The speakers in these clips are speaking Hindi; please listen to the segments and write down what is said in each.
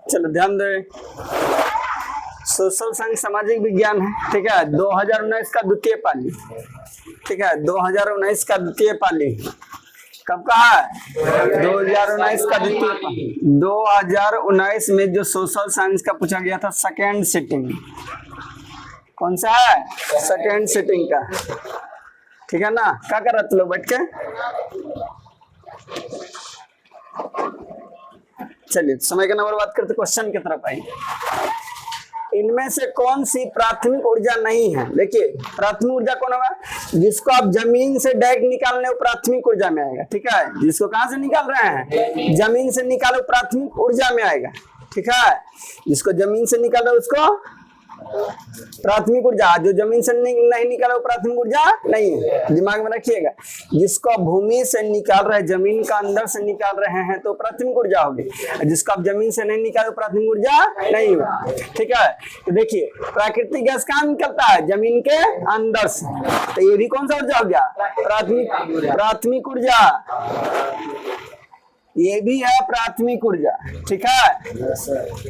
चलो ध्यान दे, सोशल साइंस सामाजिक विज्ञान है, ठीक है। 2019 का द्वितीय पाली, ठीक है। 2019 का द्वितीय पाली कब का है? 2019 का द्वितीय पाली। 2019 में जो सोशल साइंस का पूछा गया था सेकेंड सिटिंग, कौन सा है? सेकेंड सिटिंग का, ठीक है ना। क्या कर रहे थे लोग बैठ के? चलिए समय का नंबर बात करते क्वेश्चन की तरफ आई। इनमें से कौन सी प्राथमिक ऊर्जा नहीं है? देखिए प्राथमिक ऊर्जा कौन होगा? जिसको आप जमीन से डायरेक्ट निकाल रहे हो प्राथमिक ऊर्जा में आएगा, ठीक है। जिसको कहां से निकाल रहे हैं? जमीन से निकालो प्राथमिक ऊर्जा में आएगा, ठीक है। जिसको जमीन से निकालो उसको प्राथमिक ऊर्जा, जो जमीन से नहीं निकालो प्राथमिक ऊर्जा नहीं है, दिमाग में रखिएगा। जिसको आप भूमि से निकाल रहे हैं, जमीन का अंदर से निकाल रहे हैं तो प्राथमिक ऊर्जा होगी। जिसको आप जमीन से नहीं निकालो प्राथमिक ऊर्जा नहीं होगा, ठीक है। तो देखिए प्राकृतिक गैस कहाँ निकलता है? जमीन के अंदर से, तो ये भी कौन सा ऊर्जा हो गया? प्राथमिक ऊर्जा, ये भी है प्राथमिक ऊर्जा, ठीक है।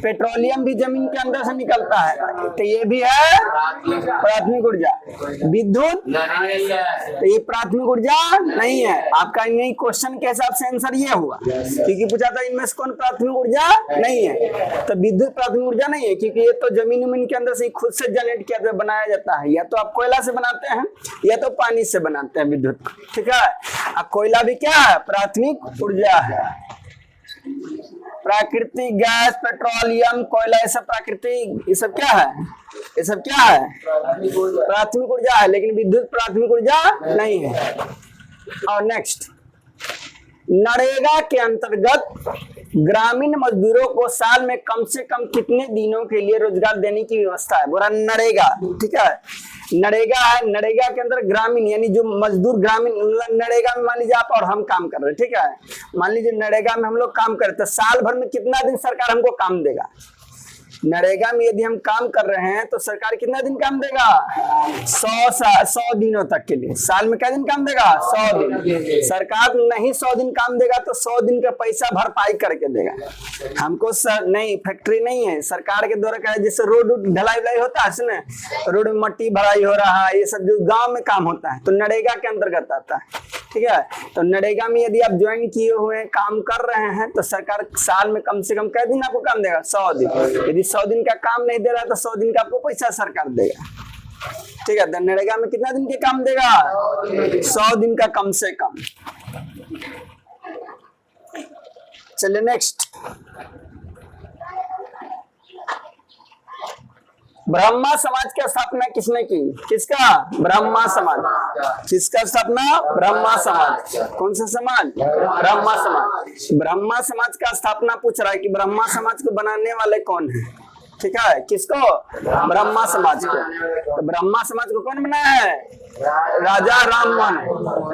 पेट्रोलियम भी जमीन के अंदर से निकलता है, तो ये भी है प्राथमिक ऊर्जा। विद्युत, तो ये प्राथमिक ऊर्जा नहीं है। आपका यही क्वेश्चन के हिसाब से आंसर ये हुआ, क्योंकि पूछा था इनमें से कौन प्राथमिक ऊर्जा नहीं है, तो विद्युत प्राथमिक ऊर्जा नहीं है, क्योंकि ये तो जमीन उमीन के अंदर से खुद से जनरेट किया बनाया जाता है। या तो आप कोयला से बनाते हैं या तो पानी से बनाते हैं विद्युत, ठीक है। अब कोयला भी क्या है? प्राथमिक ऊर्जा है। प्राकृतिक गैस, पेट्रोलियम, कोयला, ये सब प्राकृतिक, ये सब क्या है? ये सब क्या है? प्राथमिक ऊर्जा है, लेकिन विद्युत प्राथमिक ऊर्जा नहीं है। और नेक्स्ट, नरेगा के अंतर्गत ग्रामीण मजदूरों को साल में कम से कम कितने दिनों के लिए रोजगार देने की व्यवस्था है? बोला नरेगा, ठीक है। नरेगा है, नरेगा के अंदर ग्रामीण यानी जो मजदूर ग्रामीण, नरेगा में मान लीजिए आप और हम काम कर रहे हैं, ठीक है। मान लीजिए नरेगा में हम लोग काम करते, साल भर में कितना दिन सरकार हमको काम देगा? नरेगा में यदि हम काम कर रहे हैं तो सरकार कितना दिन काम देगा? 100 दिनों तक के लिए। साल में क्या दिन काम देगा? 100 दिन। सरकार नहीं 100 दिन काम देगा तो 100 दिन का पैसा भरपाई करके देगा हमको। नहीं, फैक्ट्री नहीं है, सरकार के द्वारा क्या है, जैसे रोड ढलाई वलाई होता है ना, रोड में मट्टी भराई हो रहा है, ये सब जो गाँव में काम होता है तो नरेगा के अंतर्गत आता है, ठीक है। तो नरेगा में यदि आप ज्वाइन किए हुए काम कर रहे हैं तो सरकार साल में कम से कम कितने दिन आपको काम देगा? 100 दिन। यदि 100 दिन का काम नहीं दे रहा तो 100 दिन का आपको पैसा सरकार देगा, ठीक है। तो नरेगा में कितना दिन के काम देगा? 100 दिन का कम से कम। चलिए नेक्स्ट, ब्रह्मा समाज की स्थापना किसने की? किसका? ब्रह्मा समाज। किसका स्थापना? ब्रह्मा समाज। कौन सा समाज? ब्रह्मा समाज। ब्रह्मा समाज का स्थापना पूछ रहा है कि ब्रह्मा समाज को बनाने वाले कौन है, ठीक है। किसको? ब्रह्मा समाज को। तो ब्रह्मा समाज को कौन बनाया है? राजा राम मोहन,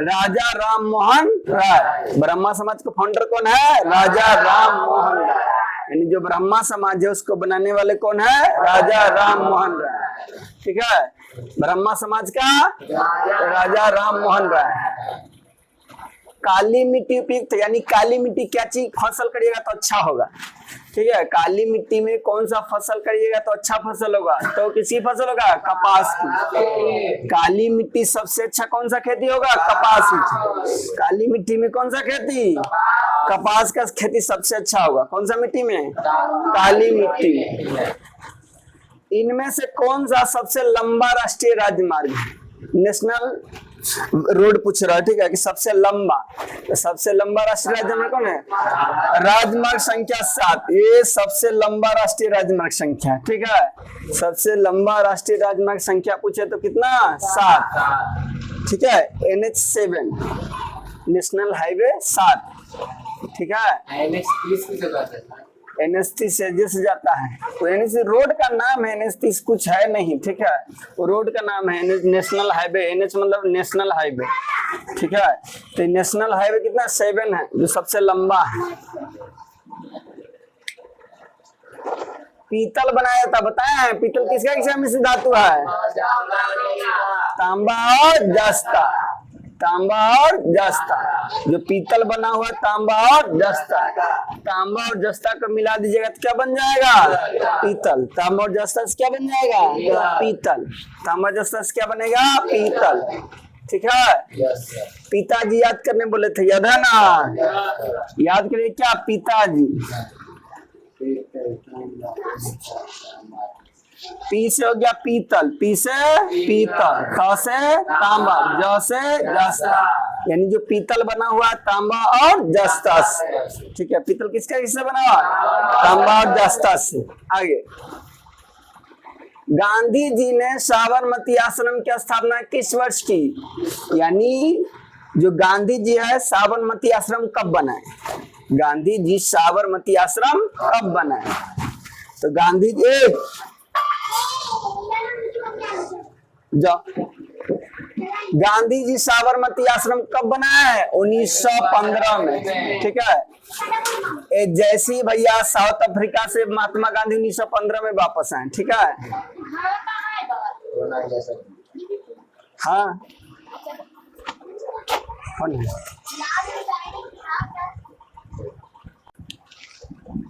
राजा राम मोहन राय। ब्रह्मा समाज को फाउंडर कौन है? राजा राम मोहन राय। यानी जो ब्रह्मा समाज है उसको बनाने वाले कौन है? राजा राम मोहन राय, ठीक है। ब्रह्मा समाज का राजा राम मोहन राय। काली मिट्टी उपयुक्त, यानी काली मिट्टी क्या चीज फसल करिएगा तो अच्छा होगा, ठीक है। काली मिट्टी में कौन सा फसल करिएगा तो अच्छा फसल होगा? तो किसी फसल होगा? कपास की। काली मिट्टी सबसे अच्छा कौन सा खेती होगा? कपास की। काली मिट्टी में कौन सा खेती? कपास का खेती सबसे अच्छा होगा। कौन सा मिट्टी में? काली मिट्टी में। इनमें से कौन सा सबसे लंबा राष्ट्रीय राजमार्ग है? नेशनल रोड पूछ रहा है, ठीक है, कि सबसे लंबा, तो सबसे लंबा राष्ट्रीय राजमार्ग कौन है? राजमार्ग संख्या 7, ये सबसे लंबा राष्ट्रीय राजमार्ग संख्या, ठीक है। सबसे लंबा राष्ट्रीय राजमार्ग संख्या पूछे तो कितना? 7, ठीक है। NH7, नेशनल हाईवे 7, ठीक है। NH30 से जैसे जाता है तो NH रोड का नाम है, NH30 कुछ है नहीं, ठीक है। वो रोड का नाम है नेशनल हाईवे। NH मतलब नेशनल हाईवे, ठीक है। तो नेशनल हाईवे कितना? 7 है, जो सबसे लंबा है। पीतल बनाया था, बताया है पीतल किसका मिश्र धातु है? तांबा और जस्ता, तांबा और जस्ता। जो पीतल बना हुआ तांबा और जस्ता, तांबा और जस्ता को मिला दीजिएगा तो क्या बन जाएगा? पीतल। तांबा और जस्ता से क्या बन जाएगा? पीतल। तांबा जस्ता से क्या बनेगा? पीतल। ठीक है। पिताजी याद करने बोले थे, याद है ना? याद करिए क्या? पिताजी। पी से हो गया पीतल, पी से पीतल, ख से तांबा, ज से जस्ता, यानी जो पीतल बना हुआ तांबा और जस्ता से। ठीक है। पीतल किसका किससे बना हुआ? तांबा और जस्ता से। आगे, गांधी जी ने साबरमती आश्रम की स्थापना किस वर्ष की? यानी जो गांधी जी है साबरमती आश्रम कब बनाए? गांधी जी साबरमती आश्रम कब बनाए? तो गांधी जी गांधी जी साबरमती आश्रम कब बनाया है? 1915 में। ठीक है। जैसी भैया साउथ अफ्रीका से महात्मा गांधी 1915 में वापस आए। ठीक है। हाँ,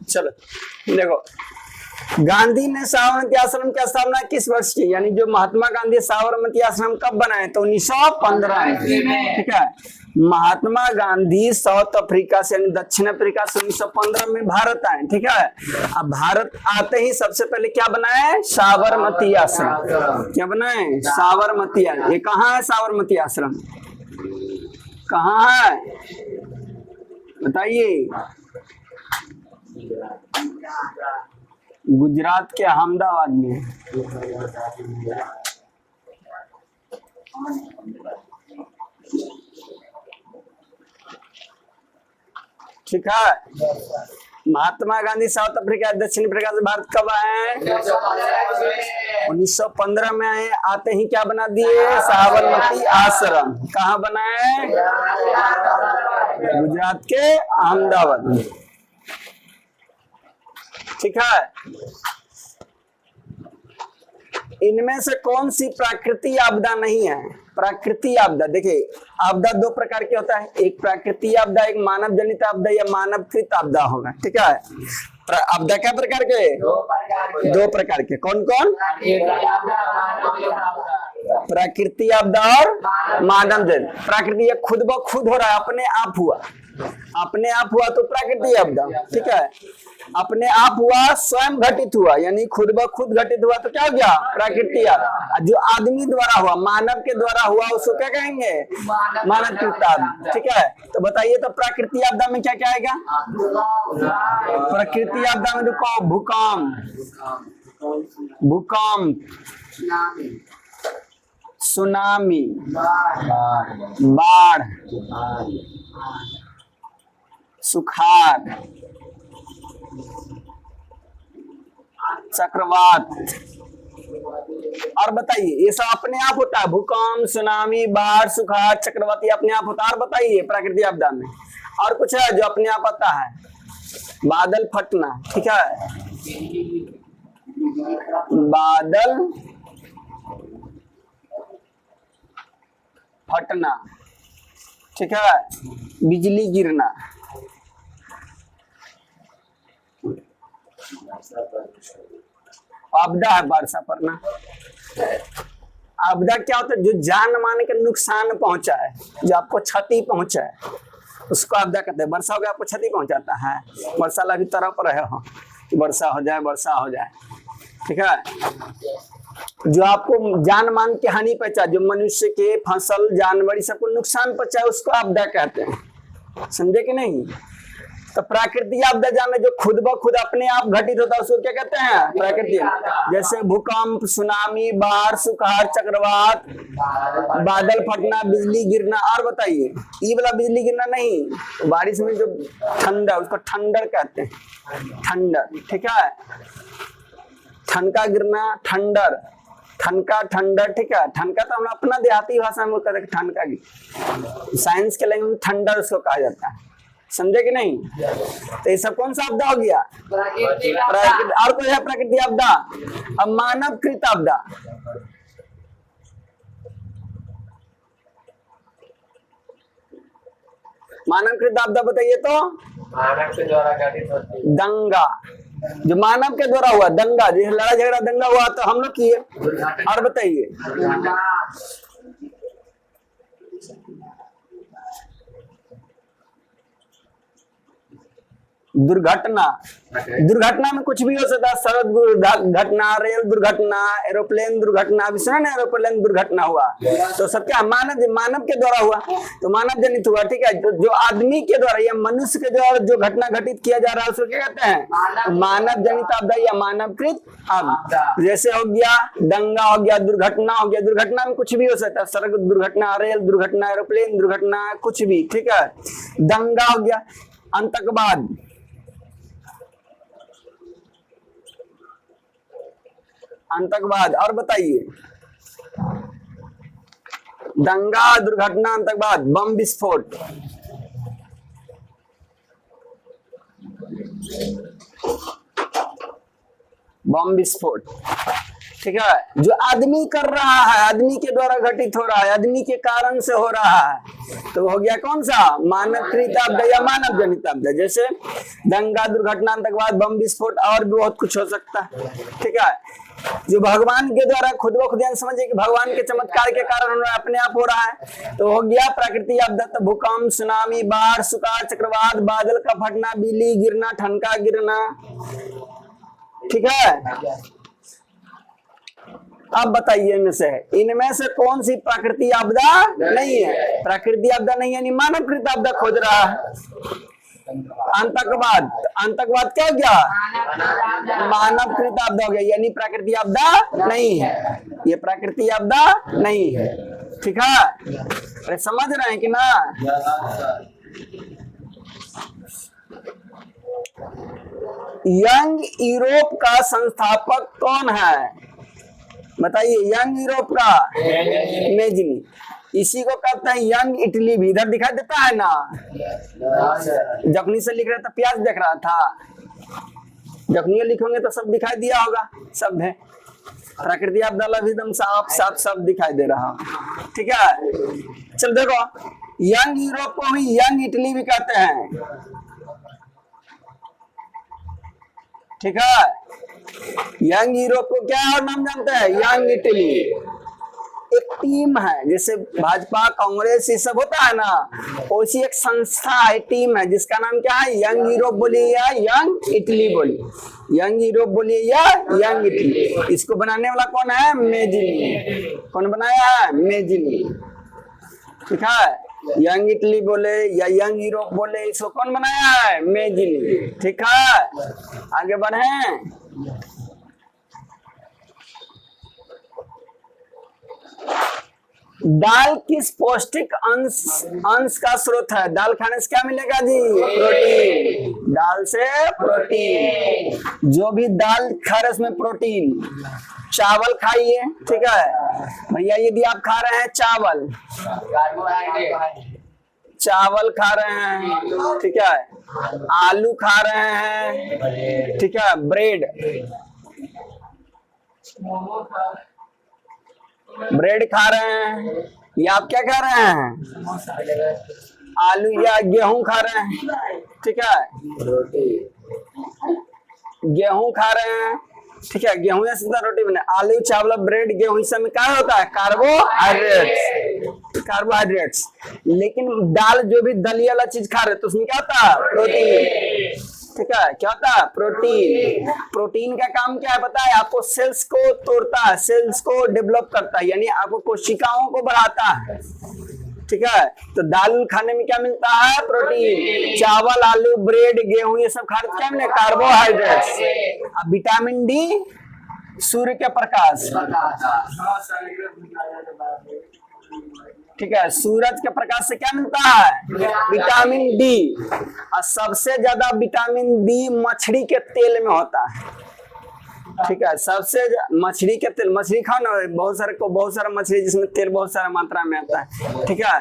चलो देखो, गांधी ने साबरमती आश्रम की स्थापना किस वर्ष की? यानी जो महात्मा गांधी साबरमती आश्रम कब बनाए? तो 1915 में। ठीक है। महात्मा गांधी साउथ अफ्रीका से यानी दक्षिण अफ्रीका से 1915 में भारत आए। ठीक है। अब भारत आते ही सबसे पहले क्या बनाए? साबरमती आश्रम। क्या बनाए? साबरमती आश्रम। ये कहाँ है साबरमती आश्रम? कहाँ है बताइए? गुजरात के अहमदाबाद में। ठीक है। महात्मा गांधी साउथ अफ्रीका दक्षिण अफ्रीका से भारत कब आए? 1915 में आए। आते ही क्या बना दिए? साबरमती आश्रम। कहाँ बनाए? गुजरात के अहमदाबाद में। ठीक है। इनमें से कौन सी प्राकृतिक आपदा नहीं है? प्राकृतिक आपदा, देखिए आपदा दो प्रकार की होता है, एक प्राकृतिक आपदा, एक मानव जनित आपदा या मानवकृत आपदा होगा। ठीक है। आपदा क्या प्रकार के? दो प्रकार के। कौन कौन? प्राकृतिक आपदा और मानव जनित। प्राकृतिक खुद ब खुद हो रहा है, अपने आप हुआ, अपने आप हुआ तो प्राकृतिक आपदा। ठीक है। अपने आप हुआ, स्वयं घटित हुआ, यानी खुद ब खुद घटित हुआ तो क्या हो गया? प्राकृतिक आपदा। जो आदमी द्वारा हुआ, मानव के द्वारा हुआ, उसको क्या कहेंगे? मानवकृत आपदा। ठीक है। तो बताइए तो प्राकृतिक आपदा में क्या क्या आएगा? प्राकृतिक आपदा में देखो, भूकंप, सुनामी, बाढ़, सुखाड़, चक्रवात। और बताइए, ये सब अपने आप होता है? भूकंप, सुनामी, बाढ़, सुखाड़, चक्रवात, ये अपने आप होता है। और बताइए प्राकृतिक आपदा में और कुछ है जो अपने आप आता है? बादल फटना। ठीक है। बादल फटना। ठीक है। बिजली गिरना। आपदा है वर्षा पड़ना। आपदा क्या होता है? जो जान मान के नुकसान पहुंचा है, जो आपको क्षति पहुंचा है, उसको आपदा कहते हैं। वर्षा हो गया, आपको क्षति पहुंचाता है। वर्षा लगी तरह पर रहे हो कि वर्षा हो जाए, वर्षा हो जाए। ठीक है। जो आपको जान मान के हानि पहुंचा, जो मनुष्य के, फसल, जानवर सबको नुकसान पहुंचाए, उसको आपदा कहते हैं। समझे कि नहीं? तो प्राकृतिक आपदा जाने जो खुद ब खुद अपने आप घटित होता है, उसको क्या कहते हैं? प्राकृतिक। जैसे भूकंप, सुनामी, बाढ़, सुखाड़, चक्रवात, बादल फटना, बिजली गिरना। और बताइए, ये वाला बिजली गिरना नहीं, बारिश में जो ठंडा, उसको ठंडर कहते हैं। ठंडर। ठीक है। ठनका गिरना, ठंडर, ठनका, ठंडर। ठीक है। ठनका तो हम अपना देहाती भाषा में कहते हैं ठनका की। साइंस के लैंग्वेज में ठंडर उसको कहा जाता है। समझे कि नहीं? तो ये सब कौन सा आपदा हो गया? और कोई है प्राकृतिक आपदा? अब मानवकृत आपदा। मानवकृत आपदा बताइए तो मानव के द्वारा घटित होती है। दंगा, जो मानव के द्वारा हुआ दंगा, जैसे लड़ाई झगड़ा दंगा हुआ तो हम लोग किए। और बताइए दुर्घटना, दुर्घटना में कुछ भी हो सकता है, सड़क दुर्घटना, रेल दुर्घटना, एरोप्लेन दुर्घटना। अभी सुना ना एरोप्लेन दुर्घटना हुआ, तो सब क्या मानव के द्वारा हुआ, तो मानव जनित हुआ। ठीक है, जो आदमी के द्वारा या मनुष्य के द्वारा जो घटना घटित किया जा रहा है उसको क्या कहते हैं? मानव जनित आपदा या मानवकृत आपदा। जैसे हो गया दंगा, हो गया दुर्घटना, हो गया दुर्घटना में कुछ भी हो सकता है, सड़क दुर्घटना, रेल दुर्घटना, एरोप्लेन दुर्घटना, कुछ भी। ठीक है, दंगा हो गया। आतंकवाद, आतंकवाद। और बताइए दंगा, दुर्घटना, आतंकवाद, बम विस्फोट। बम विस्फोट, ठीक है, जो आदमी कर रहा है, आदमी के द्वारा घटित हो रहा है, आदमी के कारण से हो रहा है, तो हो गया कौन सा? मानवकृत आपदा या मानव जनित आपदा। जैसे दंगा, दुर्घटना, आतंकवाद, बम विस्फोट, और भी बहुत कुछ हो सकता है। ठीक है, जो भगवान के द्वारा खुद ब खुद समझे कि भगवान के चमत्कार के कारण अपने आप हो रहा है, तो हो गया प्राकृतिक आपदा। तो भूकंप, सुनामी, बाढ़, सुखाड़, चक्रवात, बादल का फटना, बिजली गिरना, ठनका गिरना। ठीक है, अब बताइए इनमें से कौन सी प्राकृतिक आपदा नहीं है? प्राकृतिक आपदा नहीं यानी मानवकृत आपदा खोज रहा है। आतंकवाद, आतंकवाद क्या हो गया? मानवकृत आपदा हो गया, यानी प्राकृतिक आपदा नहीं है, ये प्राकृतिक आपदा नहीं है। ठीक है, अरे समझ रहे हैं कि ना? यंग यूरोप का संस्थापक कौन है? बताइए, यंग यूरोप का मेजनी। इसी को कहते हैं यंग इटली भी। इधर दिखाई देता है ना, जखनी से लिख रहा था, प्याज देख रहा था, जखनी लिखोगे तो सब दिखाई दिया होगा, सब है। प्राकृतिक आपदा भी एकदम साफ साफ सब दिखाई दे रहा। ठीक है, चल देखो, यंग यूरोप को भी यंग इटली भी कहते हैं। ठीक है, यंग यूरोप को क्या और नाम जानते हैं? Young Italy. एक टीम है, जैसे भाजपा, कांग्रेस, ये सब होता है ना, वैसी एक संस्था है, टीम है, जिसका नाम क्या है? यंग यूरोप बोलिए या यंग इटली बोलिए। यंग यूरोप बोलिए या यंग इटली। इसको बनाने वाला कौन है? मेजिनी। कौन बनाया है? मेजिनी। ठीक है, यंग इटली बोले या यंग यूरोप बोले, इसको कौन बनाया है? मेजिनी। ठीक है, आगे बढ़े। दाल किस पौष्टिक अंश का स्रोत है? दाल खाने से क्या मिलेगा जी? प्रोटीन। दाल से प्रोटीन, जो भी दाल खा रहे उसमें प्रोटीन। चावल खाइए। ठीक है भैया, यदि आप खा रहे हैं चावल, चावल खा रहे हैं, ठीक है, आलू खा रहे हैं, ठीक है, ब्रेड, ब्रेड खा रहे हैं, या आप क्या खा रहे हैं? आलू या गेहूं खा रहे हैं। ठीक है, गेहूं खा रहे हैं, ठीक है, गेहूं या सीधा रोटी बने। आलू, चावल, ब्रेड, गेहूं, इस में क्या होता है? Carbohydrates, carbohydrates. लेकिन दाल, जो भी दलिया वाला चीज खा रहे तो उसमें क्या होता है? प्रोटीन। ठीक है, क्या होता है? प्रोटीन। प्रोटीन का काम क्या है पता है आपको? सेल्स को तोड़ता है, सेल्स को डेवलप करता है, यानी आपको कोशिकाओं को बढ़ाता है। ठीक है, तो दाल खाने में क्या मिलता है? प्रोटीन। चावल, आलू, ब्रेड, गेहूं, ये सब खाने क्या मिले? कार्बोहाइड्रेट्स। अब विटामिन डी, सूर्य के प्रकाश, ठीक है, सूरज के प्रकाश से क्या मिलता है? Vitamin D. और सबसे ज्यादा विटामिन डी मछली के तेल में होता है। ठीक है, सबसे मछली के तेल, मछली खाओ ना, बहुत सारा मछली जिसमें तेल बहुत सारा मात्रा में आता है। ठीक है,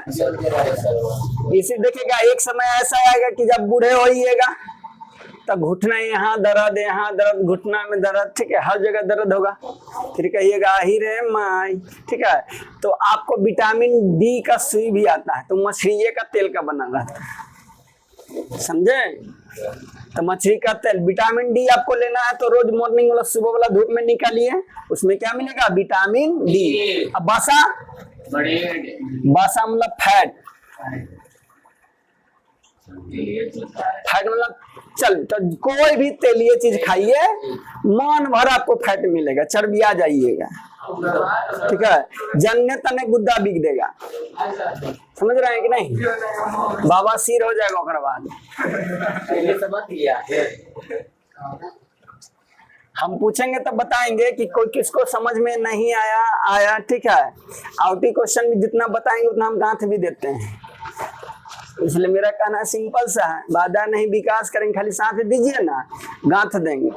इसी देखिएगा, एक समय ऐसा आएगा कि जब बूढ़े होइएगा तब घुटना यहाँ दर्द, घुटना में दर्द, ठीक है, हर जगह दर्द होगा, फिर कहिएगा ही रे माई। ठीक है, तो आपको विटामिन डी का सुई भी आता है, तो मछली का तेल का बना रहता है। समझे? तो मछली का तेल, विटामिन डी आपको लेना है तो रोज मॉर्निंग वाला सुबह वाला धूप में निकालिए, उसमें क्या मिलेगा? Vitamin D. अब बासा, बासा मतलब फैट, फैट मतलब चल, तो कोई भी तेलीय चीज खाइए, मन भर आपको फैट मिलेगा, चर्बी आ जाइएगा, ठीक है? जन्ने तने गुद्दा बिक देगा, समझ रहे हैं कि नहीं? बाबा सिर हो जाएगा ओकर बाद। हम पूछेंगे तब बताएंगे कि कोई किसको समझ में नहीं आया, ठीक है? आउटी क्वेश्चन भी जितना बताएंगे उतना हम गांठ भी देते हैं, इसलिए मेरा कहना सिंपल सा है, वादा नहीं विकास करेंगे, खाली साथ दीजिए ना, गांठ देंगे।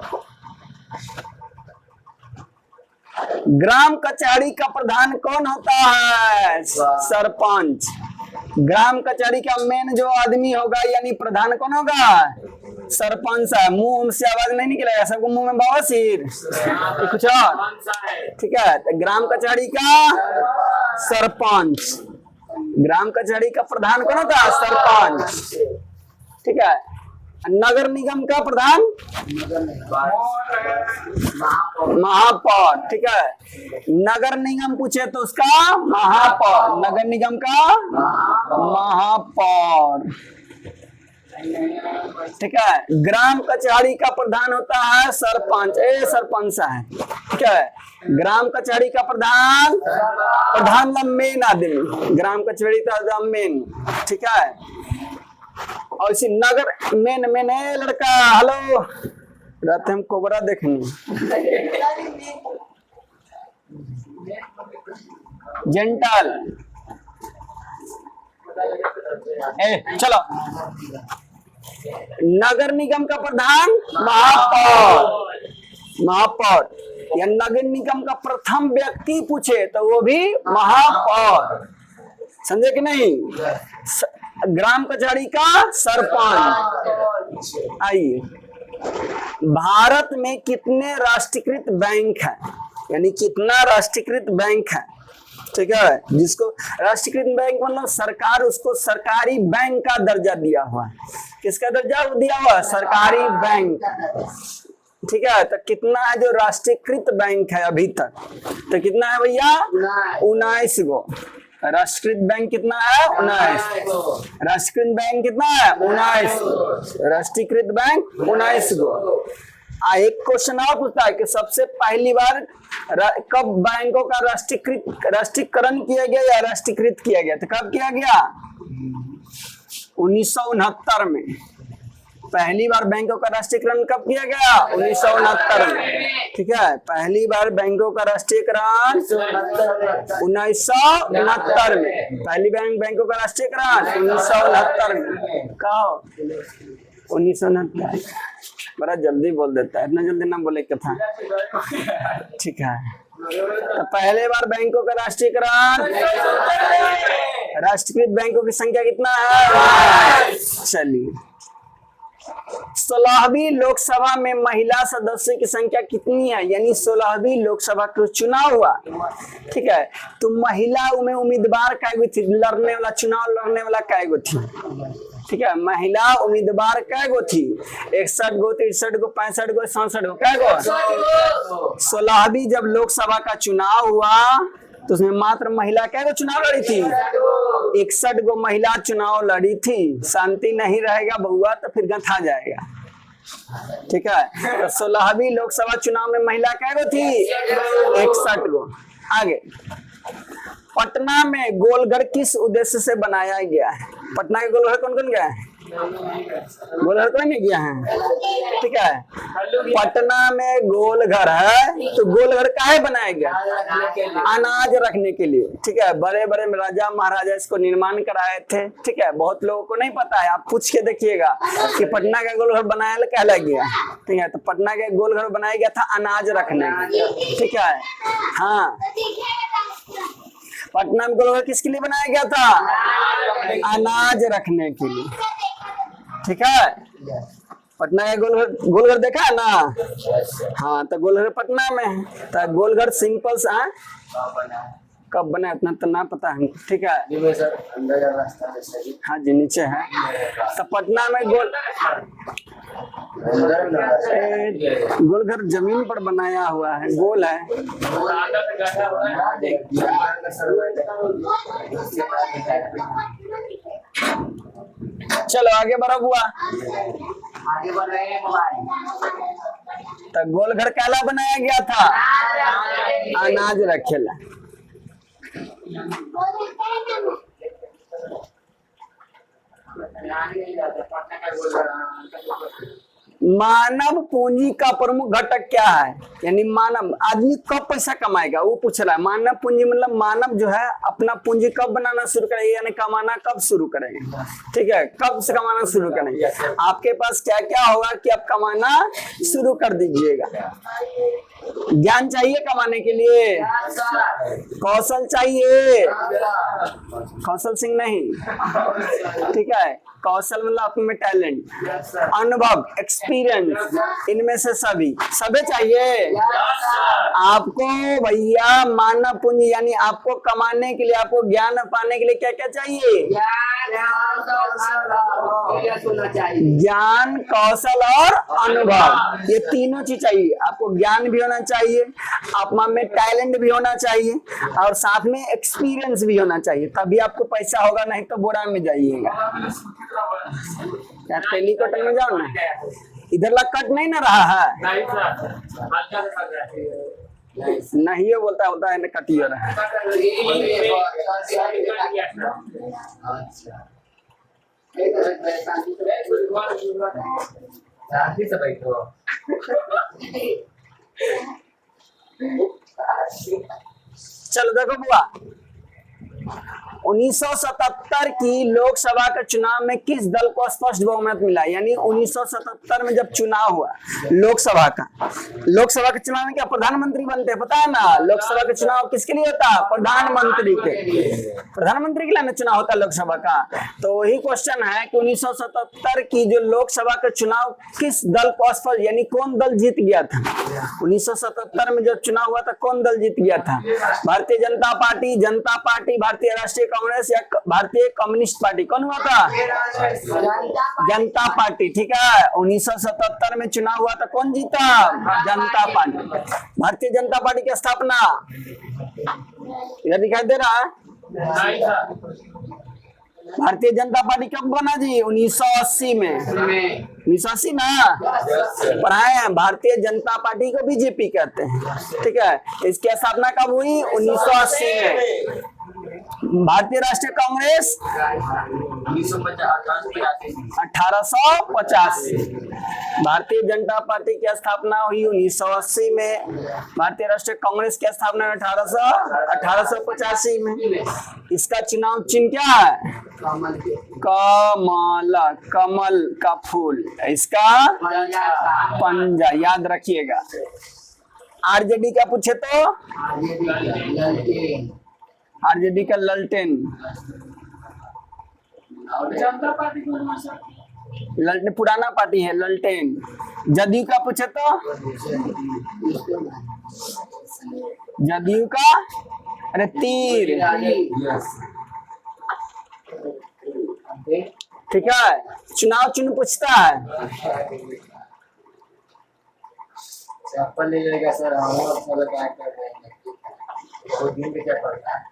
ग्राम कचहरी का प्रधान कौन होता है? सरपंच। ग्राम कचहरी का मेन जो आदमी होगा यानी प्रधान कौन होगा? सरपंच है। मुंह से आवाज नहीं निकलेगा, सबको मुंह में बवासीर, कुछ और, ठीक है? तो ग्राम कचहरी का सरपंच, ग्राम कचहरी का प्रधान कौन होता है? सरपंच, ठीक है? नगर निगम का प्रधान महापौर, ठीक है? नगर निगम पूछे तो उसका महापौर, नगर निगम का महापौर, ठीक है? ग्राम कचहरी का प्रधान होता है सरपंच, सरपंच है, ठीक है? ग्राम कचहरी का प्रधान, प्रधान मेन आदमी, ग्राम कचहरी का मेन, ठीक है? और इसी नगर मेन लड़का, हेलो, रात हम कोबरा देखनी, जेंटल, चलो। नगर निगम का प्रधान महापौर, महापौर या नगर निगम का प्रथम व्यक्ति पूछे तो वो भी महापौर, समझे कि नहीं? ग्राम कचहरी का सरपंच। आइए, भारत में कितने राष्ट्रीयकृत बैंक है, यानी कितना राष्ट्रीयकृत बैंक है, ठीक है? जिसको राष्ट्रीयकृत बैंक मतलब सरकार उसको सरकारी बैंक का दर्जा दिया हुआ है। किसका दर्जा दिया हुआ है? सरकारी बैंक, ठीक है? तो कितना है जो राष्ट्रीयकृत बैंक है अभी तक? तो कितना है भैया? 19 गो। राष्ट्रीयकृत बैंक कितना है? 19। राष्ट्रीयकृत बैंक कितना है? 19। राष्ट्रीयकृत बैंक 19 गो। एक क्वेश्चन और पूछता है कि सबसे पहली बार कब बैंकों का राष्ट्रीयकरण किया गया या राष्ट्रीयकृत किया गया? तो कब किया गया? 1969 में। पहली बार बैंकों का राष्ट्रीयकरण कब किया गया? 1969 में, ठीक है? पहली बार बैंकों का राष्ट्रीयकरण 1969 में, पहली बैंकों का राष्ट्रीयकरण 1969 में। कहो 1969, बड़ा जल्दी बोल देता है, इतना जल्दी ना बोले कथा, ठीक है? तो पहले बार बैंकों का राष्ट्रीयकरण, राष्ट्रीयकृत बैंकों की संख्या कितना है? चलिए, 16वीं लोकसभा में महिला सदस्य की संख्या कितनी है? यानी 16वीं लोकसभा का चुनाव हुआ, ठीक है? तो महिला में उम्मीदवार कैगो थी? लड़ने वाला, चुनाव लड़ने वाला कैगो थी? ठीक है, महिला उम्मीदवार कैगो थी? 61 गो, 63 गो, 65 गो, 67 गो, कैगो? 16वीं जब लोकसभा का चुनाव हुआ तो उसमें मात्र महिला कैगो चुनाव लड़ी थी? 61 गो महिला चुनाव लड़ी थी। शांति नहीं रहेगा बउआ तो फिर गंथा जाएगा, ठीक है? तो 16वीं लोकसभा चुनाव में महिला कैगो थी? 61 गो। आगे, पटना में गोलघर किस उद्देश्य से बनाया गया है? पटना के गोलघर कौन कौन गया है? गोलघर कोई नहीं गया है, ठीक है? पटना में गोलघर है तो गोलघर काहे बनाया गया? अनाज रखने के लिए, ठीक है? बड़े बड़े राजा महाराजा इसको निर्माण कराए थे, ठीक है? बहुत लोगों को नहीं पता है, आप पूछ के देखिएगा कि पटना का गोलघर बनाया कहला गया, ठीक है? तो पटना का गोलघर बनाया गया था अनाज रखने, ठीक है? हाँ, पटना में गोलघर किसके लिए बनाया गया था? अनाज रखने के लिए, ठीक है? पटना का गोलघर देखा है ना? हाँ, तो गोलघर पटना में है। तो गोलघर सिंपल सा कब बना इतना तो ना पता है, ठीक है। जी में सर अंदर का रास्ता है सही। हाँ जी नीचे है। तो पटना में अंदर ना गोलघर जमीन पर बनाया हुआ है, गोल है। चलो आगे बढ़ो बुआ। आगे बढ़ रहे हैं मोबाइल। तो गोलघर काला बनाया गया था, अनाज रखेला। मानव पूंजी का प्रमुख घटक क्या है, यानी मानव आदमी कब पैसा कमाएगा वो पूछ रहा है। मानव पूंजी मतलब मानव जो है अपना पूंजी कब बनाना शुरू करेगा, यानी कमाना कब शुरू करेंगे, ठीक है। कब से कमाना शुरू करेंगे, आपके पास क्या क्या होगा कि आप कमाना शुरू कर दीजिएगा। ज्ञान चाहिए कमाने के लिए, कौशल चाहिए, कौशल सिंह नहीं, ठीक है। कौशल मतलब अपने में टैलेंट, अनुभव, एक्सपीरियंस, इनमें से सभी चाहिए आपको भैया। मानव पूंजी यानी आपको कमाने के लिए, आपको ज्ञान पाने के लिए क्या क्या चाहिए, ज्ञान, कौशल और अनुभव, ये तीनों चीज चाहिए। आपको ज्ञान भी होना चाहिए, आप में टैलेंट भी होना चाहिए और साथ में एक्सपीरियंस भी होना चाहिए, तभी आपको पैसा होगा, नहीं तो बोरा में जाइएगा। क्या टेलीकॉटन में जाओ ना, इधर ला कट नहीं ना रहा है, नहीं ये बोलता होता है ना कटियर है। चलो देखो बुआ, 1977 की लोकसभा के चुनाव में किस दल को स्पष्ट बहुमत मिला, यानी 1977 में जब चुनाव हुआ लोकसभा का, लोकसभा के चुनाव में क्या प्रधानमंत्री बनते हैं पता है ना। लोकसभा के चुनाव किसके लिए होता है, प्रधानमंत्री के, प्रधानमंत्री के लिए चुनाव होता है लोकसभा का। तो वही क्वेश्चन है कि 1977 की जो लोकसभा के चुनाव किस दल को स्पष्ट, यानी कौन दल जीत गया था 1977 में जब चुनाव हुआ था, कौन दल जीत गया था, भारतीय जनता पार्टी, जनता पार्टी, भारतीय राष्ट्रीय कांग्रेस या भारतीय कम्युनिस्ट पार्टी, कौन हुआ था, जनता पार्टी, ठीक है। 1977 में चुनाव हुआ था, कौन जीता, जनता पार्टी। भारतीय जनता पार्टी की स्थापना इधर दिखाई दे रहा है, भारतीय जनता पार्टी कब बना जी, 1980 में, 1980 ना पढ़ाए हैं। भारतीय जनता पार्टी को बीजेपी कहते हैं, ठीक है। इसकी स्थापना कब हुई, 1980 में। भारतीय राष्ट्रीय कांग्रेस 1885, भारतीय जनता पार्टी की स्थापना हुई 1980 में, भारतीय राष्ट्रीय कांग्रेस की स्थापना 1885 में। इसका चुनाव चिन्ह क्या है, कमला, कमल का फूल, इसका पंजा, याद रखिएगा। आरजेडी का पूछे तो आरजेडी का ललटेन, जनता पार्टी को ललटेन पुराना पार्टी है ललटेन। जदयू का पूछे तो जदयू का अरे तीर, ठीक है। चुनाव चिन्ह पूछता है, चप्पल ले जाएगा सर, हम क्या कर रहे हैं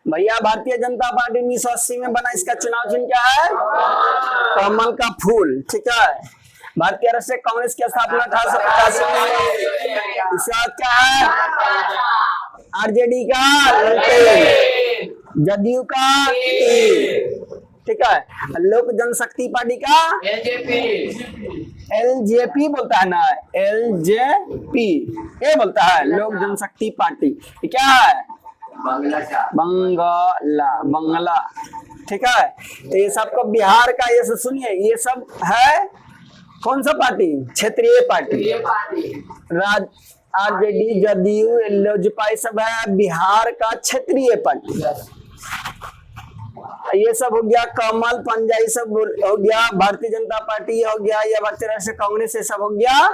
भैया। भारतीय जनता पार्टी 1980 में बना, इसका चुनाव चिन्ह क्या है, कमल का फूल, ठीक है। भारतीय राष्ट्रीय कांग्रेस की स्थापना 1885 में, इसका क्या है, आरजेडी का ललटेन, जदयू का तीर, ठीक है। लोक जनशक्ति पार्टी का एलजेपी बोलता है ना, एलजेपी ये बोलता है, लोक जनशक्ति पार्टी। क्या है, बंगला, ठीक है। तो ये सब को बिहार का, ये सब सुनिए, ये सब है कौन सा पार्टी, क्षेत्रीय पार्टी। आरजेडी, जदयू, लोजपा सब है बिहार का क्षेत्रीय पार्टी। ये सब हो गया, कमल, पंजा, ये सब हो गया भारतीय जनता पार्टी हो गया, या भारतीय राष्ट्रीय कांग्रेस, ये सब हो गया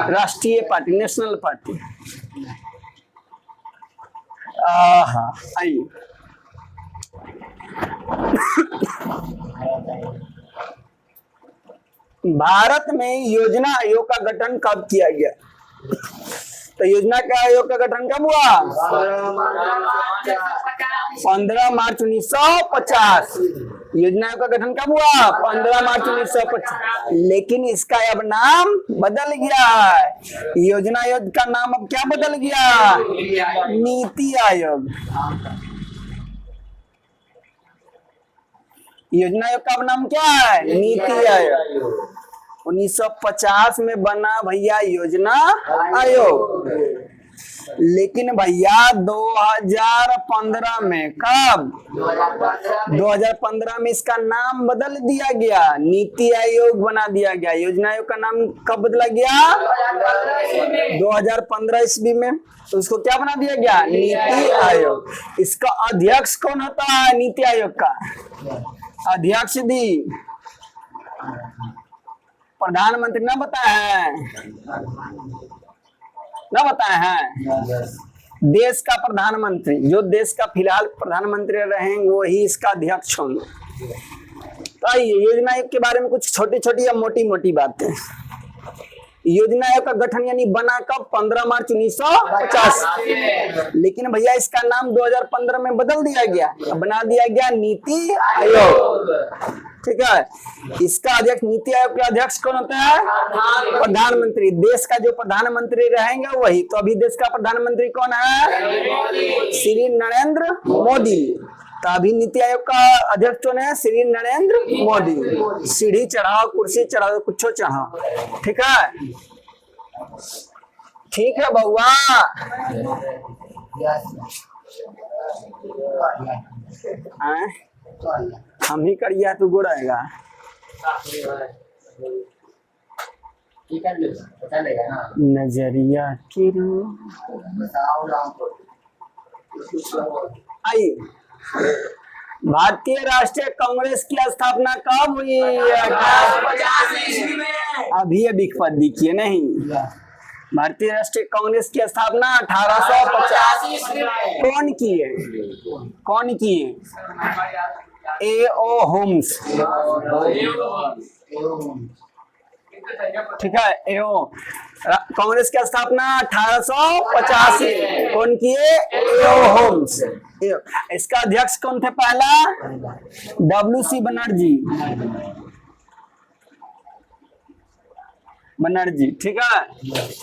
राष्ट्रीय पार्टी, नेशनल पार्टी। आइए भारत में योजना आयोग का गठन कब किया गया? तो योजना का आयोग का गठन कब हुआ? 15 मार्च 1950। योजना आयोग का गठन कब हुआ? 15 मार्च 1950। लेकिन इसका अब नाम बदल गया है। योजना आयोग का नाम अब क्या बदल गया? नीति आयोग। योजना आयोग का अब नाम क्या है? नीति आयोग। 1950 में बना भैया योजना आयोग। लेकिन भैया 2015 में, कब? 2015 में इसका नाम बदल दिया गया, नीति आयोग बना दिया गया। योजना आयोग का नाम कब बदला गया? 2015 ईस्वी में। तो उसको क्या बना दिया गया? नीति आयोग। इसका अध्यक्ष कौन होता है नीति आयोग का? अध्यक्ष दी प्रधानमंत्री ना बताया है, ना बताया है। देश का प्रधानमंत्री, जो देश का फिलहाल प्रधानमंत्री रहेंगे वही इसका अध्यक्ष होंगे। तो आइए योजना आयोग के बारे में कुछ छोटी छोटी या मोटी मोटी बातें। योजना आयोग का गठन यानी बना कब? 15 मार्च 1950। लेकिन भैया इसका नाम 2015 में बदल दिया गया, बना दिया गया नीति आयोग। ठीक है। इसका अध्यक्ष, नीति आयोग का अध्यक्ष कौन होता है? प्रधानमंत्री। देश का जो प्रधानमंत्री रहेंगे वही। तो अभी देश का प्रधानमंत्री कौन है? श्री नरेंद्र मोदी। तो अभी नीति आयोग का अध्यक्ष कौन है? श्री नरेंद्र मोदी। सीढ़ी चढ़ाओ, कुर्सी चढ़ाओ, कुछ चढ़ाओ। ठीक है, ठीक है बउआ। हम ही करिया तू गोड़ाएगा। नजरिया की आई। भारतीय राष्ट्रीय कांग्रेस की स्थापना कब हुई? 1885 में। अभी अभी दिखिए नहीं। भारतीय राष्ट्रीय कांग्रेस की स्थापना 1885 में। कौन की है? कौन की है? A.O. होम्स। ठीक है, A.O. कांग्रेस की स्थापना 1885। कौन किए? A.O. होम्स। इसका अध्यक्ष कौन थे पहला? W.C. बनर्जी। ठीक है।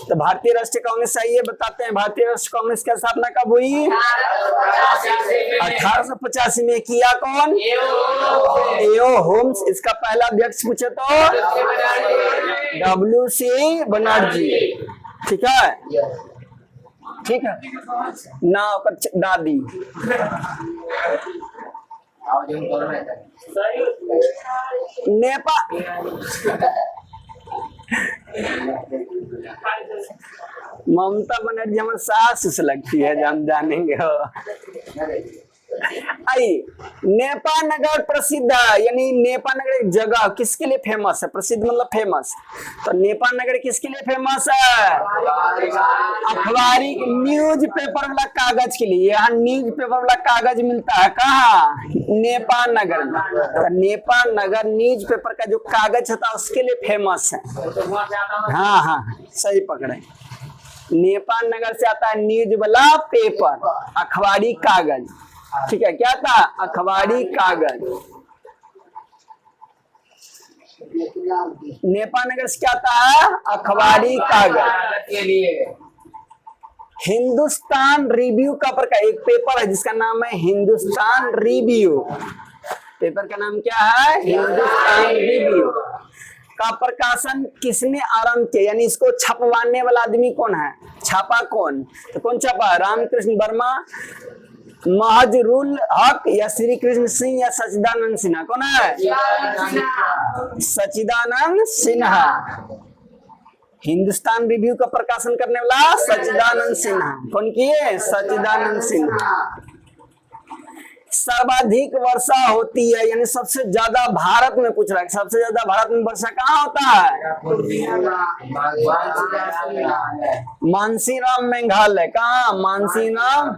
तो भारतीय राष्ट्रीय कांग्रेस, आइए बताते हैं भारतीय राष्ट्रीय कांग्रेस की स्थापना कब हुई? 1885 में। किया कौन? A.O. होम्स। इसका पहला अध्यक्ष पूछे तो W.C. बनर्जी। ठीक है, ठीक है ना। दादी नेपाल। ममता बनर्जी हमारे सास से लगती है, हम जानेंगे। आई नेपाल नगर प्रसिद्ध है, यानी नेपाल नगर एक जगह किसके लिए फेमस है? प्रसिद्ध मतलब फेमस। तो नेपाल नगर किसके लिए फेमस है? अखबारी, न्यूज पेपर वाला कागज के लिए। यहाँ न्यूज पेपर वाला कागज मिलता है कहाँ? नेपाल नगर में। तो नेपाल नगर न्यूज पेपर का जो कागज होता है उसके लिए फेमस है। हाँ हाँ, सही पकड़े। नेपाल नगर से आता है न्यूज वाला पेपर, अखबारी कागज। ठीक है, क्या था? अखबारी कागज। नेपाल नगर से क्या था? अखबारी कागज। हिंदुस्तान रिव्यू का एक पेपर है जिसका नाम है हिंदुस्तान रिव्यू। पेपर का नाम क्या है? हिंदुस्तान रिव्यू। का प्रकाशन किसने आरंभ किया, यानी इसको छपवाने वाला आदमी कौन है? छापा कौन? तो कौन छापा? रामकृष्ण वर्मा, महजरुल हक, या श्री कृष्ण सिंह, या सचिदानंद सिन्हा? कौन है? सचिदानंद सिन्हा। हिंदुस्तान रिव्यू का प्रकाशन करने वाला सचिदानंद सिन्हा। कौन किए? सचिदानंद सिन्हा। सर्वाधिक वर्षा होती है, यानी सबसे ज्यादा भारत में पूछ रहा है, सबसे ज्यादा भारत में वर्षा कहाँ होता है? मानसीराम मेघालय। कहाँ? मानसीराम।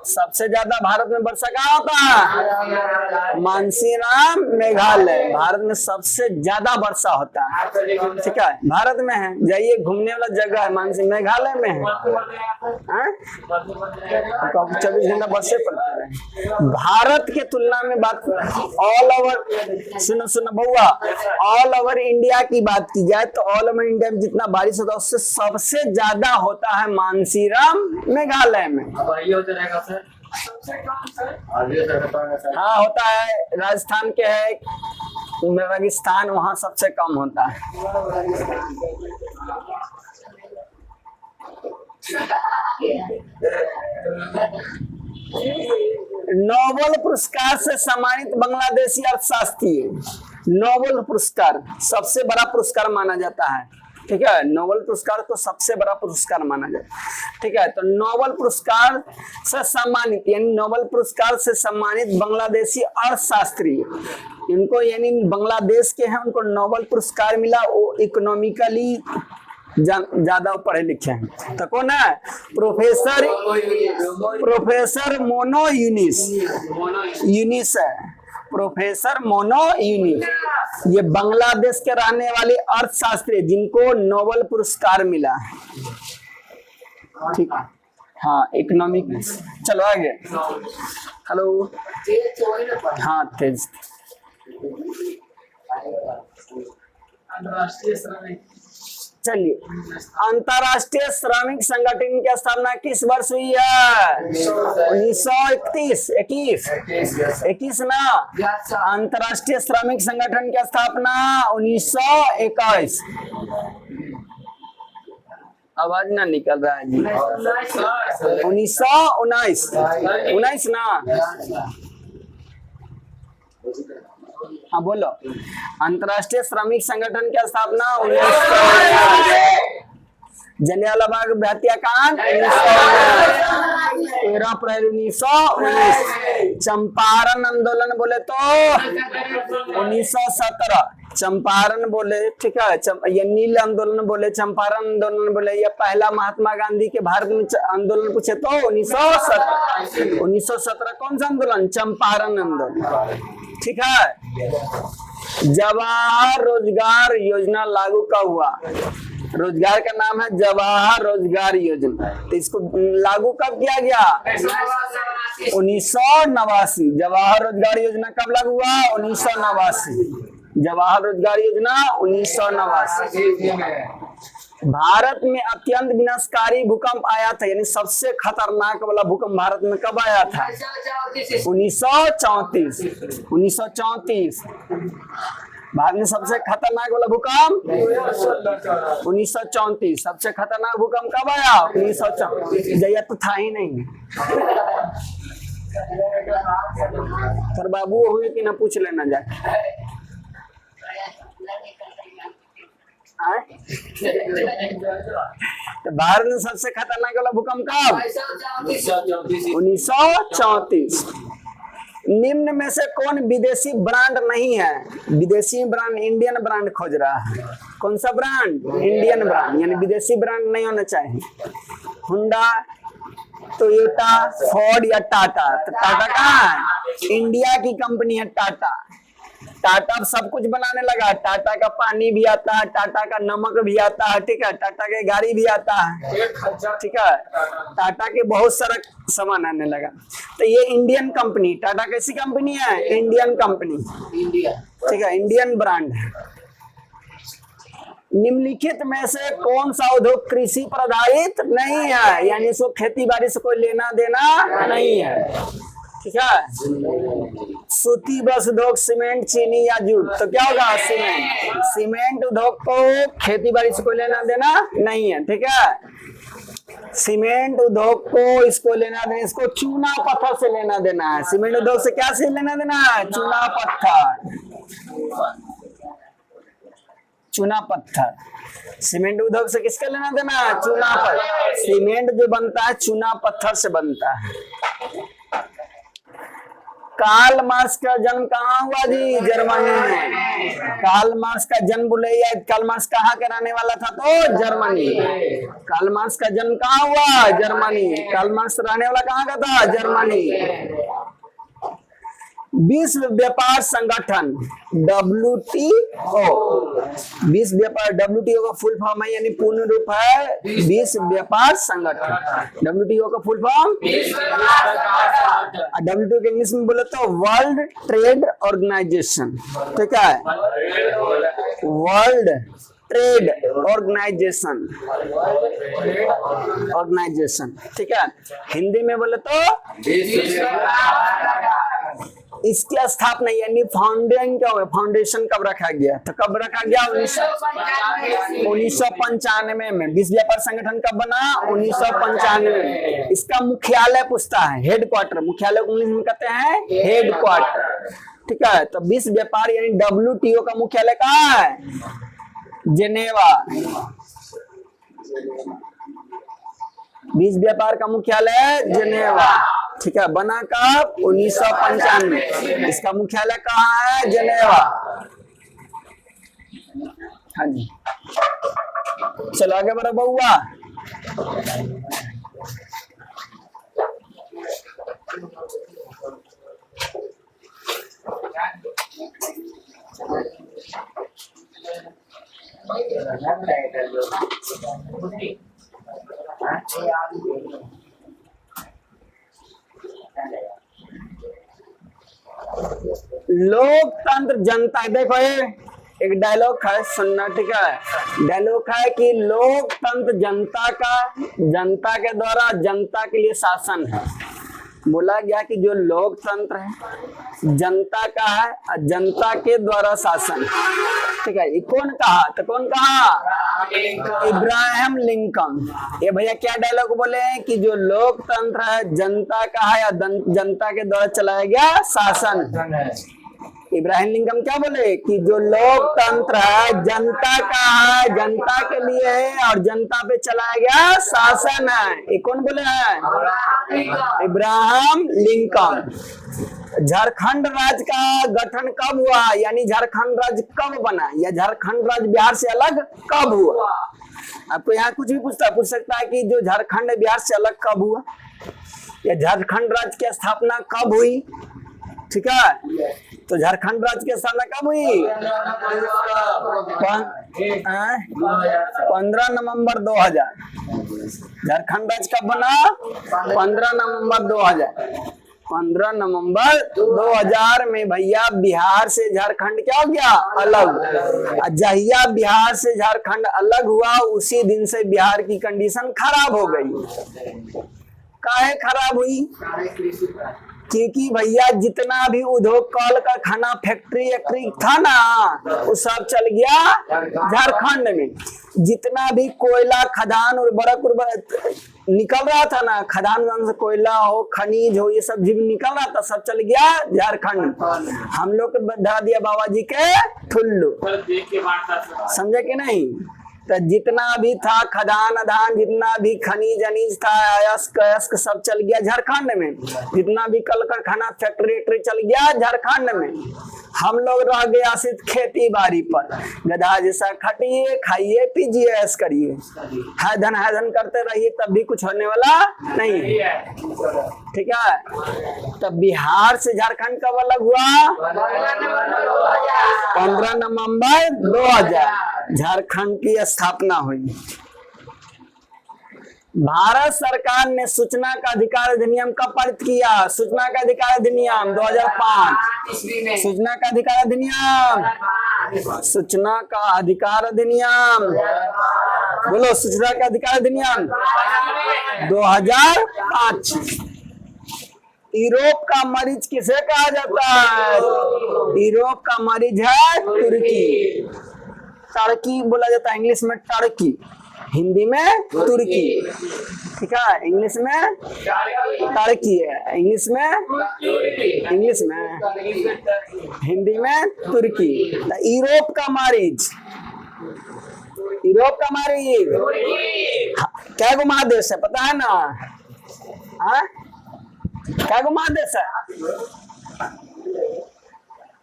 सबसे ज्यादा भारत में वर्षा कहाँ होता है? मानसीराम मेघालय, भारत में सबसे ज्यादा वर्षा होता है। ठीक है, भारत में है, जाइए घूमने वाला जगह है, मानसी मेघालय में है। 24 घंटा बरसे पड़ते हैं। भारत के तुलना में बात ऑल ओवर, सुनो सुनो बउआ, ऑल ओवर इंडिया की बात की जाए तो ऑल ओवर इंडिया में जितना बारिश होता है उससे सबसे ज्यादा होता है मानसीराम मेघालय में। हाँ होता है, राजस्थान के है रेगिस्तान, वहां सबसे कम होता है। नोबेल पुरस्कार से सम्मानित बांग्लादेशी अर्थशास्त्री, नोबेल पुरस्कार सबसे बड़ा पुरस्कार माना जाता है। ठीक है, नोबेल पुरस्कार को सबसे बड़ा पुरस्कार माना जाता है। ठीक है, तो नोबेल पुरस्कार से सम्मानित यानी नोबेल पुरस्कार से सम्मानित बांग्लादेशी अर्थशास्त्री, इनको यानी बांग्लादेश के हैं, उनको नोबेल पुरस्कार मिला। वो इकोनॉमिकली ज्यादा पढ़े लिखे हैं। तो कौन है? प्रोफेसर मोनो यूनिस है, प्रोफेसर मोनो यूनिस। ये बांग्लादेश के रहने वाले अर्थशास्त्री जिनको नोबेल पुरस्कार मिला। ठीक है, हाँ इकोनॉमिक्स। चलो आगे। हेलो, हाँ तेज। चलिए, अंतरराष्ट्रीय श्रमिक संगठन की स्थापना किस वर्ष हुई है? 1921 ना। अंतरराष्ट्रीय श्रमिक संगठन की स्थापना 1921। आवाज ना निकल रहा है जी। 1919 ना। हाँ बोलो। अंतरराष्ट्रीय श्रमिक संगठन की स्थापना 1919। जलियांवाला बाग हत्याकांड 13 अप्रैल 1919। चंपारण आंदोलन बोले तो 1917। चंपारण बोले, ठीक है, ये नील आंदोलन बोले, चंपारण आंदोलन बोले, ये पहला महात्मा गांधी के भारत में आंदोलन पूछे तो 1917 कौन सा आंदोलन? चंपारण आंदोलन। ठीक है, जवाहर रोजगार योजना लागू कब हुआ? रोजगार का नाम है जवाहर रोजगार योजना। तो इसको लागू कब किया गया? 1989। जवाहर रोजगार योजना कब लागू हुआ? 1989। जवाहर रोजगार योजना 1989। भारत में अत्यंत विनाशकारी भूकंप आया था, यानी सबसे खतरनाक वाला भूकंप भारत में कब आया था? 1934। भारत में सबसे खतरनाक वाला भूकंप 1934। सबसे खतरनाक भूकंप कब आया? 1934। जया तो था ही नहीं। पर बाबू हुए कि ना पूछ लेना जाके। तो भारत में सबसे खतरनाक वाला भूकंप कब? 1934। निम्न में से कौन विदेशी ब्रांड नहीं है? विदेशी ब्रांड, इंडियन ब्रांड खोज रहा है। कौन सा ब्रांड? इंडियन ब्रांड, यानी विदेशी ब्रांड नहीं होना चाहिए। हुंडा, टोयोटा, फोर्ड या टाटा। तो टाटा कहाँ है? इंडिया की कंपनी है टाटा। टाटा सब कुछ बनाने लगा। टाटा का पानी भी आता है, टाटा का नमक भी आता है, ठीक है, टाटा के गाड़ी भी आता है, ठीक है, टाटा के बहुत सारा सामान आने लगा। तो ये इंडियन कंपनी, टाटा कैसी कंपनी है? इंडियन कंपनी, ठीक है, इंडियन ब्रांड है। निम्नलिखित में से कौन सा उद्योग कृषि पर आधारित नहीं है, यानी इसको खेती बाड़ी से कोई लेना देना नहीं है, ठीक है? सूती बस उद्योग, सीमेंट, चीनी या जूट। तो क्या होगा? सीमेंट। सीमेंट उद्योग को खेती बाड़ी से कोई लेना देना नहीं है, ठीक है? सीमेंट उद्योग को इसको लेना देना, इसको चूना पत्थर से लेना देना है। सीमेंट उद्योग से क्या से लेना देना है? चूना पत्थर, चूना पत्थर। सीमेंट उद्योग से किसका लेना देना है? चूना पत्थर। सीमेंट जो बनता है चूना पत्थर से बनता है। कार्ल मार्क्स का जन्म कहाँ हुआ जी? जर्मनी में। कार्ल मार्क्स का जन्म बोले, कार्ल मार्क्स कहाँ के रहने वाला था? तो जर्मनी। कार्ल मार्क्स का जन्म कहाँ हुआ? जर्मनी। कार्ल मार्क्स रहने वाला कहाँ का था? जर्मनी। विश्व व्यापार संगठन WTO, विश्व व्यापार WTO का फुल फॉर्म है, यानी पूर्ण रूप है विश्व व्यापार संगठन। WTO का फुल फॉर्म, WTO के इंग्लिश में बोले तो वर्ल्ड ट्रेड ऑर्गेनाइजेशन। ठीक है, वर्ल्ड ट्रेड ऑर्गेनाइजेशन, ठीक है। हिंदी में बोले तो इसकी स्थापना यानी फाउंडेशन कब रखा गया? तो कब रखा गया? 1995 में। विश्व व्यापार संगठन कब बना? 1995 में। इसका मुख्यालय पूछता है, हेडक्वार्टर, मुख्यालय को इंग्लिश में कहते हैं हेडक्वार्टर। ठीक है, तो विश्व व्यापार यानी WTO का मुख्यालय कहाँ है? जेनेवा। विश्व व्यापार का मुख्यालय जेनेवा। ठीक है, बना कब? 1995। इसका मुख्यालय कहाँ है? जेनेवा। हाँ जी, चलो आगे बढ़ो बउआ। लोकतंत्र जनता, देखो ये एक डायलॉग है, सुनना। ठीक है, डायलॉग है कि लोकतंत्र जनता के द्वारा जनता के लिए शासन है। बोला गया कि जो लोकतंत्र है जनता का है और जनता के द्वारा शासन। ठीक है, ये कौन कहा? तो कौन कहा? इब्राहिम लिंकन। ये भैया क्या डायलॉग बोले हैं कि जो लोकतंत्र है जनता का है या जनता के द्वारा चलाया गया शासन। इब्राहिम लिंकन क्या बोले कि जो लोकतंत्र है जनता का है, जनता के लिए है और जनता पे चलाया गया शासन है। ये कौन बोले हैं? इब्राहिम लिंकन। झारखंड राज्य का गठन कब हुआ, यानी झारखंड राज्य कब बना, या झारखंड राज्य बिहार से अलग कब हुआ? आपको यहाँ कुछ भी पूछ सकता है कि जो झारखंड बिहार से अलग कब हुआ, या झारखंड राज्य की स्थापना कब हुई। ठीक है, तो झारखंड राज्य की स्थापना कब हुई? 15 नवंबर 2000। झारखंड राज्य कब बना? 15 नवंबर 2000। 15 नवंबर 2000 में भैया बिहार से झारखंड क्या हो गया? अलग। जहिया बिहार से झारखंड अलग हुआ उसी दिन से बिहार की कंडीशन खराब हो गई। काहे खराब हुई? क्योंकि भैया जितना भी उद्योग कल कारखाना फैक्ट्री था ना, वो सब चल गया झारखंड में। जितना भी कोयला खदान और उर्वरक निकल रहा था ना, खदान से कोयला हो, खनिज हो, ये सब भी निकल रहा था, सब चल गया झारखंड। हम लोग को बढ़ा दिया बाबा जी के ठुल्लू। समझे कि नहीं? तो जितना भी था खदान अधान, जितना भी खनिज अनिज था, अयस्क अयस्क सब चल गया झारखंड में। जितना भी कल कारखाना फैक्ट्री चल गया झारखंड में। हम लोग रह गए आश्रित खेती बाड़ी पर। गधा जैसा खटिए, खाइए, पीजिए, ऐश करिए, है धन करते रहिए, तब भी कुछ होने वाला नहीं है। ठीक है, तब बिहार से झारखंड कब अलग हुआ? 15 नवंबर 2000 झारखंड की स्थापना हुई। भारत सरकार ने सूचना का अधिकार अधिनियम कब पारित किया? सूचना का अधिकार अधिनियम 2005। सूचना का अधिकार अधिनियम, सूचना का अधिकार अधिनियम, बोलो सूचना का अधिकार अधिनियम 2005। यूरोप का मरीज किसे कहा जाता है? यूरोप का मरीज है तुर्की। टर्की बोला जाता है इंग्लिश में, टर्की, हिंदी में तुर्की। ठीक है, इंग्लिश में टर्की है, इंग्लिश में हिंदी में तुर्की। यूरोप का मरीज, यूरोप का मरीज क्या गो महादेश है पता है ना? क्या गो महादेश है?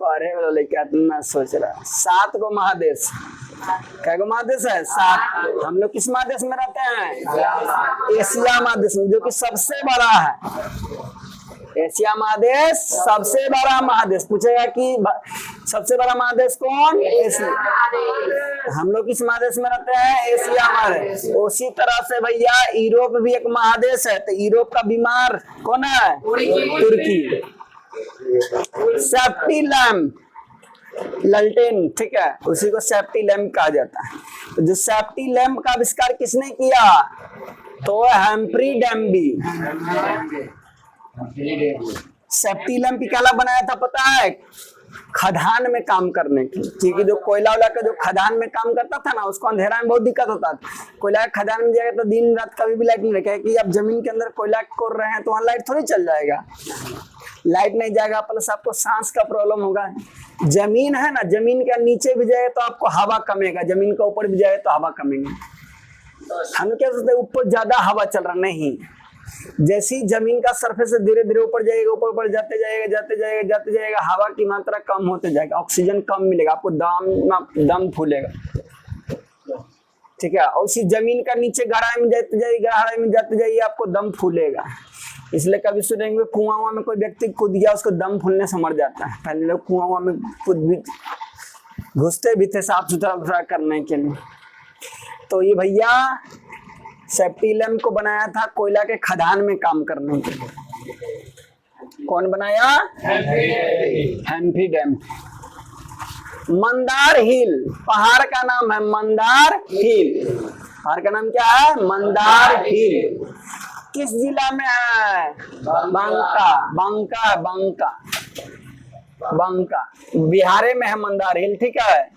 पढ़े वाला लड़का इतना सोच रहा है। 7 गो महादेश, क्या गो महादेश है? 7। हम लोग किस महादेश में रहते हैं? एशिया महादेश में, जो कि सबसे बड़ा है। एशिया महादेश सबसे बड़ा महादेश। पूछेगा कि सबसे बड़ा महादेश कौन? एशिया। हम लोग किस महादेश में रहते हैं? एशिया महादेश। उसी तरह से भैया यूरोप भी एक महादेश है। तो यूरोप का बीमार कौन है? तुर्की। सेफ्टी लैम्प, ललटेन, ठीक है, उसी को सेफ्टी लैम्प कहा जाता है। तो जो सेफ्टी लैम्प का आविष्कार किसने किया? तो हम्फ्री डेम्बी। सेफ्टी लैम्प क्या बनाया था पता है? खदान में काम करने की, क्योंकि जो कोयला वाला का जो खदान में काम करता था ना, उसको अंधेरा में बहुत दिक्कत होता था। कोयला खदान में जाएगा तो दिन रात कभी भी लाइट नहीं रखेगा, कि आप जमीन के अंदर कोयला कोर रहे हैं तो वहाँ लाइट थोड़ी चल जाएगा, लाइट नहीं जाएगा, प्लस आपको सांस का प्रॉब्लम होगा। जमीन है ना, जमीन के नीचे भी जाए तो आपको हवा कमेगा, जमीन के ऊपर भी जाए तो हवा कमेगी। हम क्या सोचते हैं ऊपर ज्यादा हवा चल रहा, नहीं। जैसी जमीन का सरफेस धीरे धीरे ऊपर जाएगा, ऊपर जाते जाएगा, हवा की मात्रा कम होते जाएगा, ऑक्सीजन कम मिलेगा, आपको दम फूलेगा, ठीक है। और उसी जमीन का नीचे गहराई में जाते जाइए आपको दम फूलेगा। इसलिए कभी सुनेंगे कुआं में कोई व्यक्ति कूद गया, उसको दम फूलने से मर जाता है। पहले लोग कुआं में कूद भी घुसते भी थे साफ सुथरा करने के लिए। तो ये भैया सेफ्टी लैम्प को बनाया था कोयला के खदान में काम करने के लिए। कौन बनाया? हम्फ्री डेम्बी। मंदार हिल, पहाड़ का नाम है मंदार हिल। पहाड़ का नाम क्या है? मंदार हिल। किस जिला में है? बांका, बिहार में है मंदार हिल, ठीक है।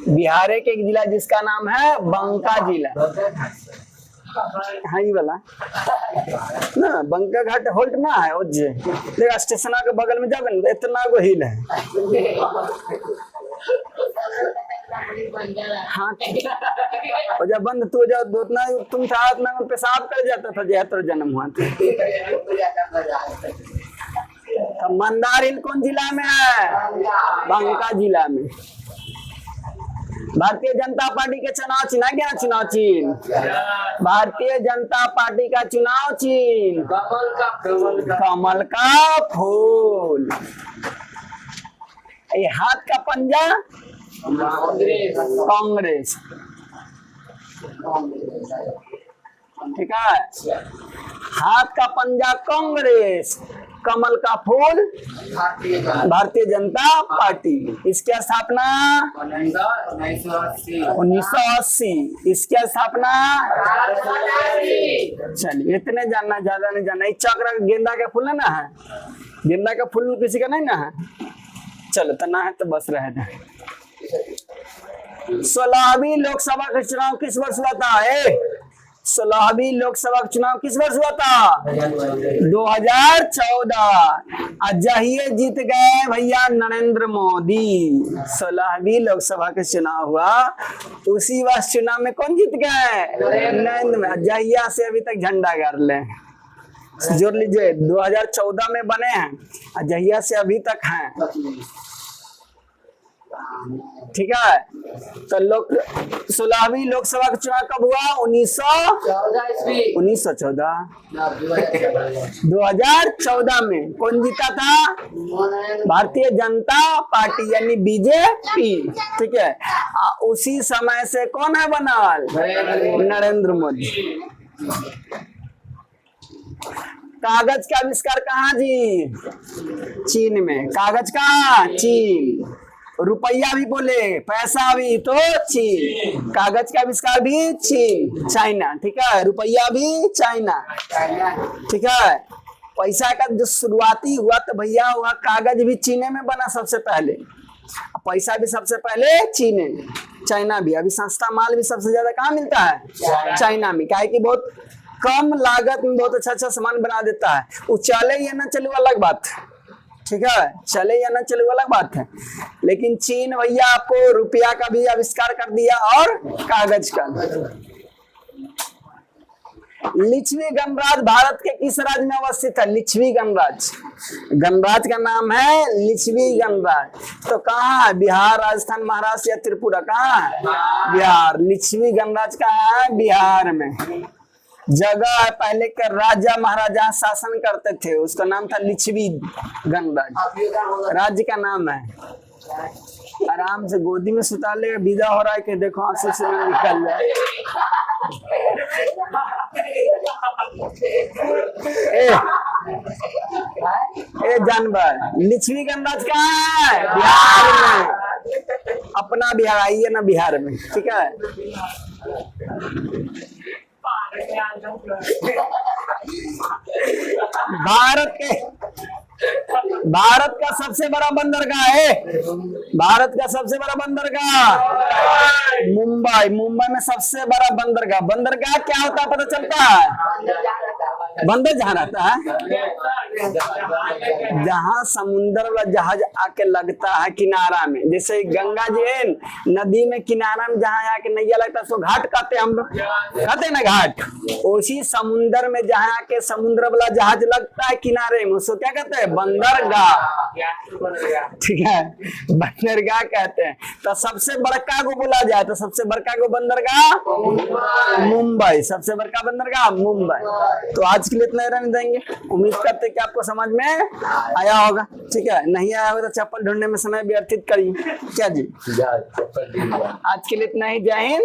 बिहार के एक जिला जिसका नाम है बांका जिला। हाँ ये वाला ना, बंका घाट होल्ट ना है, देखा स्टेशन के बगल में जाओगे ना, इतना गो हिल है। हाँ, और जब बंद तू जाओ उतना तुम था उतना पेशाब कर जाता था, जहाँ तो जन्म हुआ था। तो मंदार हिल कौन जिला में है? बांका जिला में। भारतीय जनता पार्टी के चुनाव चिन्ह क्या? चुनाव चिन्ह भारतीय जनता पार्टी का चुनाव चिन्ह कमल का फूल। ये हाथ का पंजा कांग्रेस, ठीक है। हाथ का पंजा कांग्रेस, कमल का फूल भारतीय जनता पार्टी। इसकी स्थापना 1980। इसकी स्थापना, चलिए इतने जानना, ज्यादा नहीं जानना। चक्र गेंदा का फूल ना है, गेंदा का फूल किसी का नहीं ना है, चलो तो ना है तो बस रह जाए। 16वीं लोकसभा का चुनाव किस वर्ष हुआ था? 16वीं लोकसभा चुनाव किस वर्ष हुआ था? 2014। अजहिए जीत गए भैया नरेंद्र मोदी। 16वीं लोकसभा का चुनाव हुआ, उसी वर्ष चुनाव में कौन जीत गए? नरेंद्र। अजहिया से अभी तक झंडा गाड़ ले, जोड़ लीजिए, 2014 में बने हैं, अजहिया से अभी तक हैं, ठीक है। तो 16वीं लोकसभा का चुनाव कब हुआ? 1914। 2014 में कौन जीता था? भारतीय जनता पार्टी यानी बीजेपी, ठीक है। उसी समय से कौन है बनल? नरेंद्र मोदी। कागज का आविष्कार कहाँ जी? चीन में। कागज का? चीन। रुपया भी बोले, पैसा भी तो चीन। कागज का आविष्कार भी चीन, चाइना, ठीक है। रुपया भी चाइना, ठीक है। पैसा का जो शुरुआती हुआ तो भैया हुआ, कागज भी चीन में बना सबसे पहले, पैसा भी सबसे पहले चीन में, चाइना भी। अभी सस्ता माल भी सबसे ज्यादा कहाँ मिलता है? चाइना में। क्या है कि बहुत कम लागत में बहुत अच्छा सामान बना देता है। वो चले या ना चले अलग बात, ठीक है, चले या ना चले अलग बात है। लेकिन चीन भैया आपको रुपया का भी आविष्कार कर दिया और कागज का। लिच्छवी गणराज्य भारत के किस राज्य में अवस्थित है? लिच्छवी गणराज्य गणराज का नाम है लिच्छवी गणराज। तो कहाँ है? बिहार, राजस्थान, महाराष्ट्र या त्रिपुरा? कहाँ है? बिहार। लिच्छवी गणराज कहाँ है? बिहार में। जगह है, पहले के राजा महाराजा शासन करते थे, उसका नाम था लिच्छवी गणराज। राज्य का नाम है। आराम से गोदी में सुता ले, विदा हो रहा है कि देखो आंसू से ना निकल जाए। ए जानवर, लिच्छवी गणराज कहाँ है? बिहार में। अपना बिहार, आइए ना बिहार में, ठीक है। भारत का सबसे बड़ा बंदरगाह है। भारत का सबसे बड़ा बंदरगाह मुंबई। मुंबई में सबसे बड़ा बंदरगाह। बंदरगाह क्या होता है पता चलता है? बंदर जहाँ रहता है, जहाँ समुन्द्र वाला जहाज आके लगता है किनारा में। जैसे गंगा जी है, नदी में किनारा में जहाँ आके नैया लगता है उसको घाट कहते हैं हम लोग, कहते हैं ना घाट। उसी समुन्द्र में जहाँ आके समुद्र वाला जहाज लगता है किनारे में, उसको क्या कहते हैं? बंदरगाह। ठीक है, बंदरगाह कहते हैं। तो सबसे बड़का को बोला जाए तो सबसे बड़का को बंदरगाह मुंबई। सबसे बड़का बंदरगाह मुंबई। तो आज के लिए इतना रहने देंगे। उम्मीद करते हैं कि आपको समझ में आया होगा, ठीक है। नहीं आया होगा तो चप्पल ढूंढने में समय व्यतीत करिए। क्या जी? आज के लिए इतना ही। जय हिंद।